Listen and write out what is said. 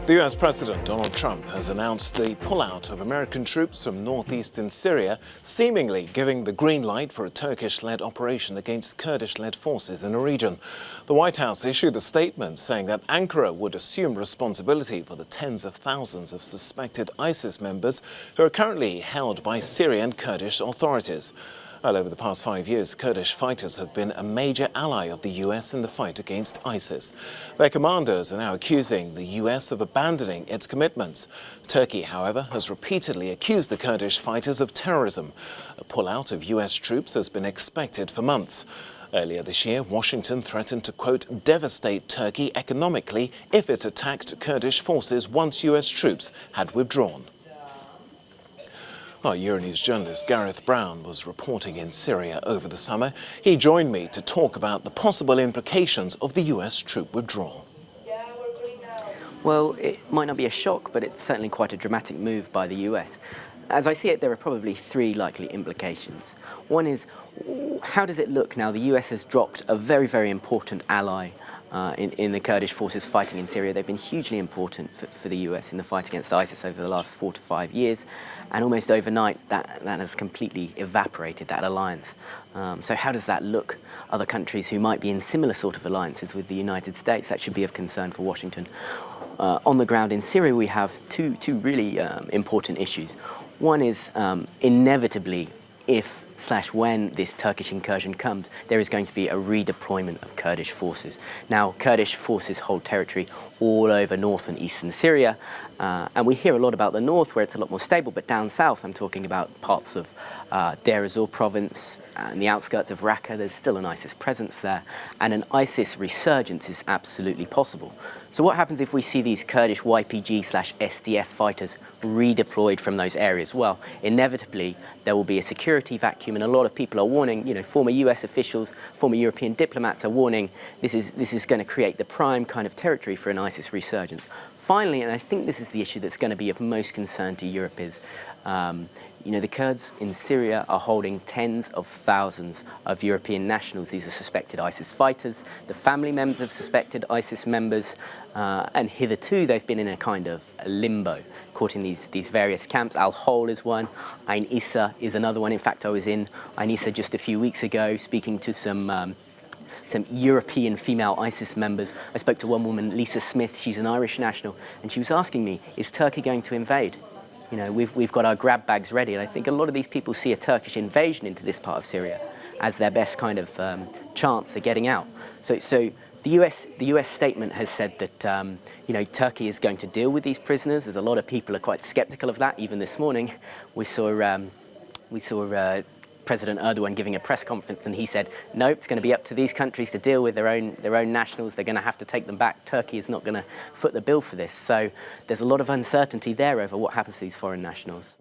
The US President Donald Trump has announced the pullout of American troops from northeastern Syria, seemingly giving the green light for a Turkish-led operation against Kurdish-led forces in the region. The White House issued a statement saying that Ankara would assume responsibility for the tens of thousands of suspected ISIS members who are currently held by Syrian Kurdish authorities. Well, over the past 5 years, Kurdish fighters have been a major ally of the US in the fight against ISIS. Their commanders are now accusing the US of abandoning its commitments. Turkey, however, has repeatedly accused the Kurdish fighters of terrorism. A pullout of US troops has been expected for months. Earlier this year, Washington threatened to, quote, devastate Turkey economically if it attacked Kurdish forces once US troops had withdrawn. Our Euronews journalist Gareth Brown was reporting in Syria over the summer. He joined me to talk about the possible implications of the US troop withdrawal. Well, it might not be a shock, but it's certainly quite a dramatic move by the US. As I see it, there are probably three likely implications. One is, how does it look now? The US has dropped a very, very important ally in the Kurdish forces fighting in Syria. They've been hugely important for the US in the fight against ISIS over the last 4 to 5 years, and almost overnight that has completely evaporated, that alliance. So how does that look? Other countries who might be in similar sort of alliances with the United States, that should be of concern for Washington. On the ground in Syria, we have two really important issues. One is inevitably, if/when this Turkish incursion comes, there is going to be a redeployment of Kurdish forces. Now, Kurdish forces hold territory all over north and eastern Syria, and we hear a lot about the north where it's a lot more stable, but down south, I'm talking about parts of Deir ez-Zor province and the outskirts of Raqqa. There's still an ISIS presence there, and an ISIS resurgence is absolutely possible. So what happens if we see these Kurdish YPG/SDF fighters redeployed from those areas? Well, inevitably, there will be a security vacuum, and a lot of people are warning, former US officials, former European diplomats are warning this is going to create the prime kind of territory for an ISIS resurgence. Finally, and I think this is the issue that's going to be of most concern to Europe, is the Kurds in Syria are holding tens of thousands of European nationals. These are suspected ISIS fighters, the family members of suspected ISIS members, and hitherto they've been in a kind of limbo, caught in these various camps. Al-Hol is one, Ain Issa is another one. In fact, I was in Ain Issa just a few weeks ago speaking to some European female ISIS members. I spoke to one woman, Lisa Smith, she's an Irish national, and she was asking me, is Turkey going to invade? We've got our grab bags ready, and I think a lot of these people see a Turkish invasion into this part of Syria as their best kind of chance of getting out. So the US statement has said that Turkey is going to deal with these prisoners. There's a lot of people who are quite sceptical of that. Even this morning, we saw President Erdogan giving a press conference, and he said, no, it's going to be up to these countries to deal with their own nationals. They're going to have to take them back. Turkey is not going to foot the bill for this. So there's a lot of uncertainty there over what happens to these foreign nationals.